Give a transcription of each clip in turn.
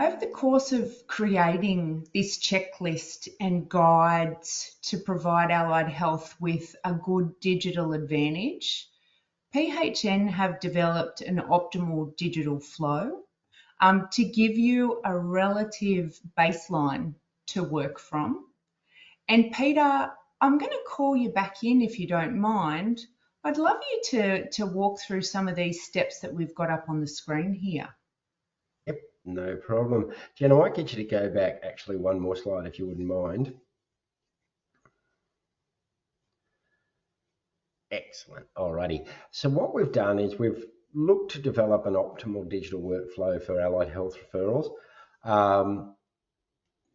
Over the course of creating this checklist and guides to provide allied health with a good digital advantage, PHN have developed an optimal digital flow to give you a relative baseline to work from. And Peter, I'm going to call you back in if you don't mind. I'd love you to walk through some of these steps that we've got up on the screen here. Yep, no problem. Jen, I might get you to go back actually one more slide if you wouldn't mind. Excellent. Alrighty. So what we've done is we've looked to develop an optimal digital workflow for allied health referrals.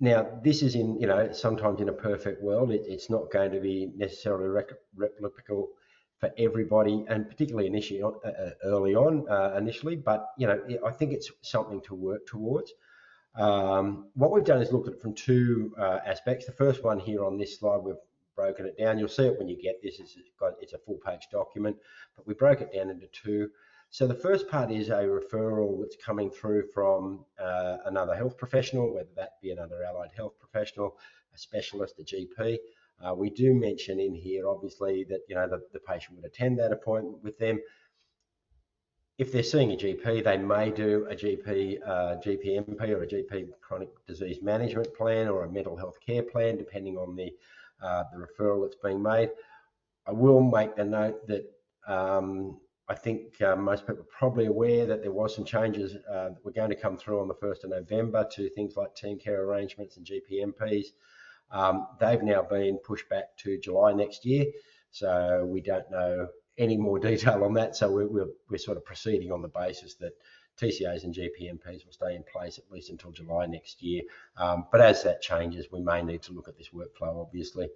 Now, this is in, sometimes in a perfect world, it's not going to be necessarily replicable for everybody, and particularly initially, early on, initially, but, I think it's something to work towards. What we've done is looked at it from two aspects. The first one here on this slide, we've broken it down. You'll see it when you get this. It's a full-page document, but we broke it down into two. So the first part is a referral that's coming through from another health professional, whether that be another allied health professional, a specialist, a GP. We do mention in here, obviously, that the patient would attend that appointment with them. If they're seeing a GP, they may do a GPMP or a GP chronic disease management plan or a mental health care plan, depending on the referral that's being made. I will make the note that I think most people are probably aware that there was some changes that were going to come through on the 1st of November to things like team care arrangements and GPMPs. They've now been pushed back to July next year, so we don't know any more detail on that. So we're sort of proceeding on the basis that TCAs and GPMPs will stay in place at least until July next year. But as that changes, we may need to look at this workflow, obviously.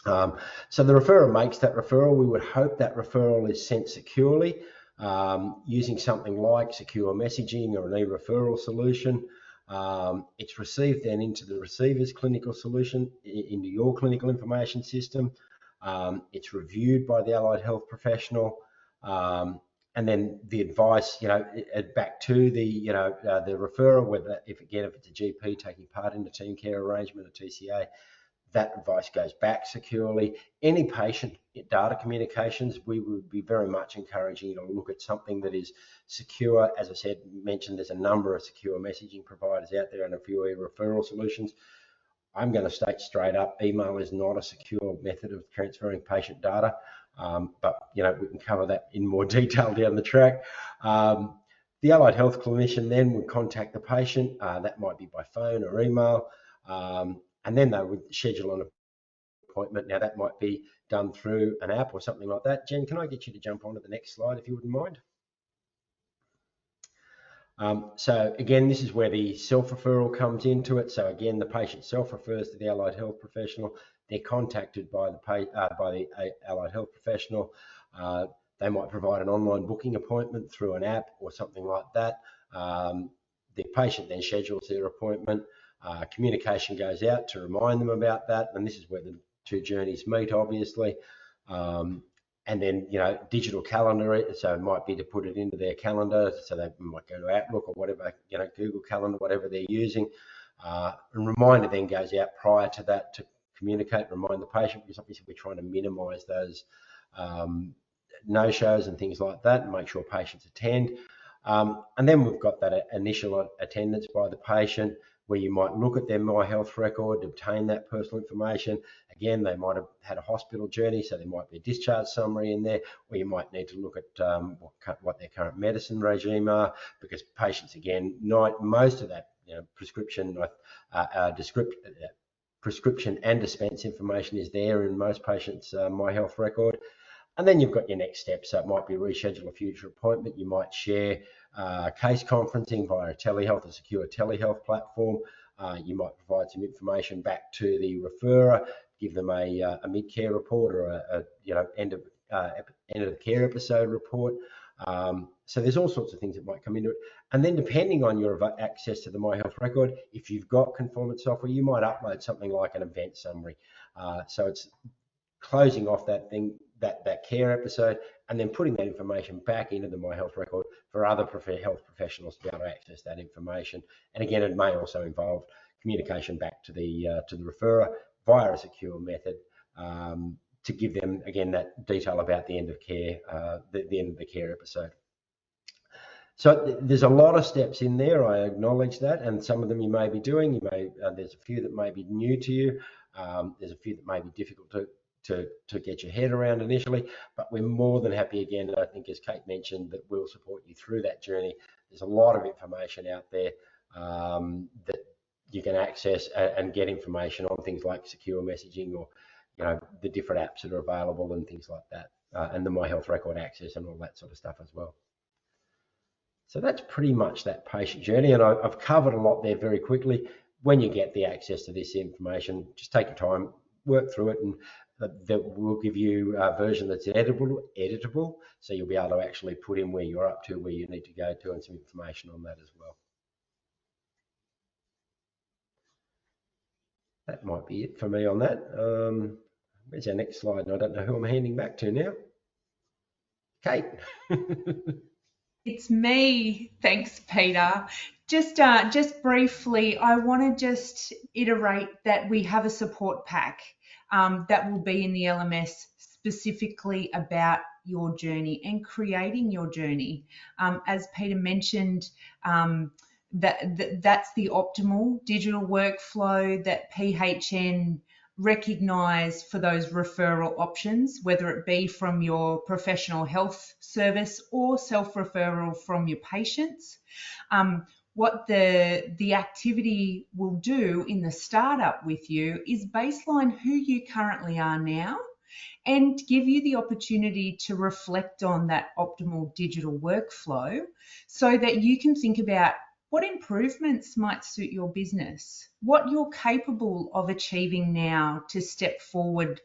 So the referrer makes that referral. We would hope that referral is sent securely using something like secure messaging or an e-referral solution. It's received then into the receiver's clinical solution, into your clinical information system. It's reviewed by the allied health professional, and then the advice, back to the referrer, whether if it's a GP taking part in a team care arrangement, a TCA, that advice goes back securely. Any patient data communications, we would be very much encouraging you to look at something that is secure. As I mentioned, there's a number of secure messaging providers out there and a few e-referral solutions. I'm going to state straight up, email is not a secure method of transferring patient data, but we can cover that in more detail down the track. The allied health clinician then would contact the patient. That might be by phone or email, and then they would schedule an appointment. Now that might be done through an app or something like that. Jen, can I get you to jump onto the next slide if you wouldn't mind? So again, this is where the self-referral comes into it. So again, the patient self-refers to the allied health professional. They're contacted by the allied health professional. They might provide an online booking appointment through an app or something like that. The patient then schedules their appointment. Communication goes out to remind them about that, and this is where the two journeys meet, obviously. And then, digital calendar, so it might be to put it into their calendar, so they might go to Outlook or whatever, Google Calendar, whatever they're using. A reminder then goes out prior to that to communicate, remind the patient, because obviously we're trying to minimise those no-shows and things like that and make sure patients attend. And then we've got that initial attendance by the patient, where you might look at their My Health record, obtain that personal information. Again, they might have had a hospital journey, so there might be a discharge summary in there, or you might need to look at what their current medicine regime are, because patients, again, most of that prescription and dispense information is there in most patients' My Health record. And then you've got your next step. So it might be reschedule a future appointment. You might share case conferencing via a telehealth, a secure telehealth platform. You might provide some information back to the referrer, give them a mid-care report or a end of the care episode report. So there's all sorts of things that might come into it. And then depending on your access to the My Health record, if you've got conformance software, you might upload something like an event summary. So it's closing off that care episode, and then putting that information back into the My Health record for other health professionals to be able to access that information. And again, it may also involve communication back to the referrer via a secure method, to give them, again, that detail about the end of care, the end of the care episode. So there's a lot of steps in there. I acknowledge that, and some of them you may be doing. There's a few that may be new to you. There's a few that may be difficult to get your head around initially, but we're more than happy, again, I think, as Kate mentioned, that we'll support you through that journey. There's a lot of information out there that you can access and get information on, things like secure messaging, or the different apps that are available and things like that, and the My Health record access and all that sort of stuff as well. So that's pretty much that patient journey, and I've covered a lot there very quickly. When you get the access to this information, just take your time, work through it, and that will give you a version that's editable, so you'll be able to actually put in where you're up to, where you need to go to, and some information on that as well. That might be it for me on that. Where's our next slide? And I don't know who I'm handing back to now. Kate. It's me. Thanks, Peter. Just briefly, I want to just iterate that we have a support pack that will be in the LMS specifically about your journey and creating your journey. As Peter mentioned, that's the optimal digital workflow that PHN recognise for those referral options, whether it be from your professional health service or self-referral from your patients. What the activity will do in the startup with you is baseline who you currently are now and give you the opportunity to reflect on that optimal digital workflow so that you can think about what improvements might suit your business, what you're capable of achieving now to step forward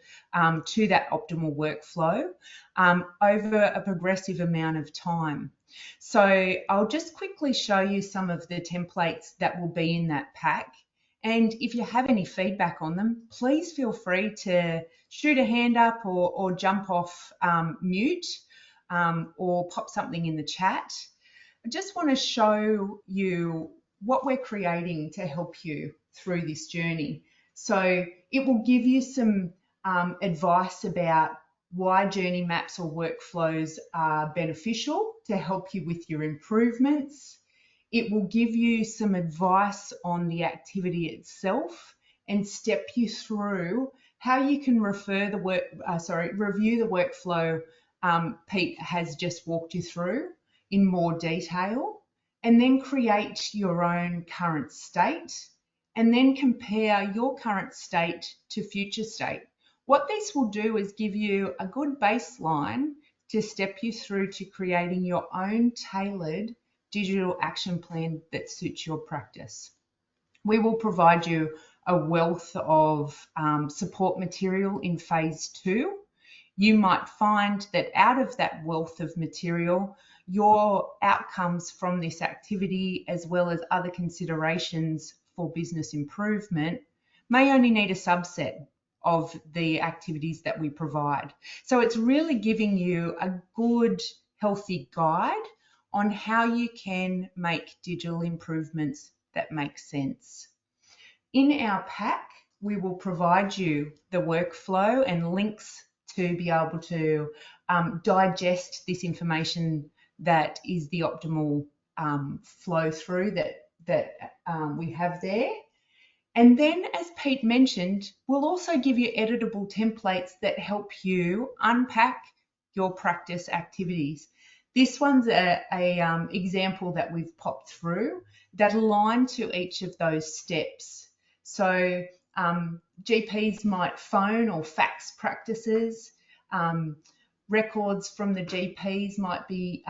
to that optimal workflow over a progressive amount of time. So I'll just quickly show you some of the templates that will be in that pack. And if you have any feedback on them, please feel free to shoot a hand up or jump off mute or pop something in the chat. I just want to show you what we're creating to help you through this journey. So it will give you some advice about why journey maps or workflows are beneficial to help you with your improvements. It will give you some advice on the activity itself and step you through how you can review the workflow Pete has just walked you through in more detail, and then create your own current state, and then compare your current state to future state. What this will do is give you a good baseline to step you through to creating your own tailored digital action plan that suits your practice. We will provide you a wealth of support material in phase 2. You might find that out of that wealth of material, your outcomes from this activity, as well as other considerations for business improvement, may only need a subset of the activities that we provide. So it's really giving you a good, healthy guide on how you can make digital improvements that make sense. In our pack, we will provide you the workflow and links to be able to digest this information that is the optimal flow through that we have there. And then, as Pete mentioned, we'll also give you editable templates that help you unpack your practice activities. This one's a example that we've popped through that align to each of those steps. So GPs might phone or fax practices. Records from the GPs might be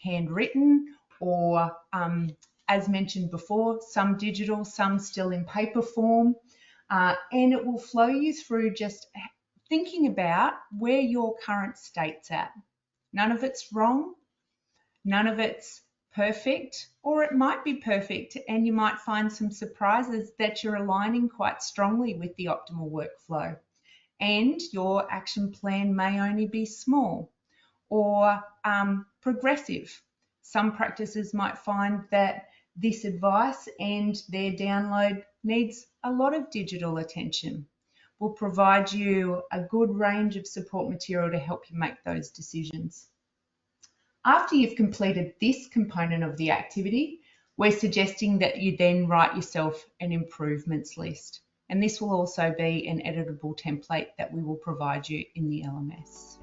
handwritten or, as mentioned before, some digital, some still in paper form. And it will flow you through just thinking about where your current state's at. None of it's wrong, none of it's perfect, or it might be perfect and you might find some surprises that you're aligning quite strongly with the optimal workflow. and your action plan may only be small or progressive. Some practices might find that this advice and their download needs a lot of digital attention. We'll provide you a good range of support material to help you make those decisions. After you've completed this component of the activity, we're suggesting that you then write yourself an improvements list. And this will also be an editable template that we will provide you in the LMS.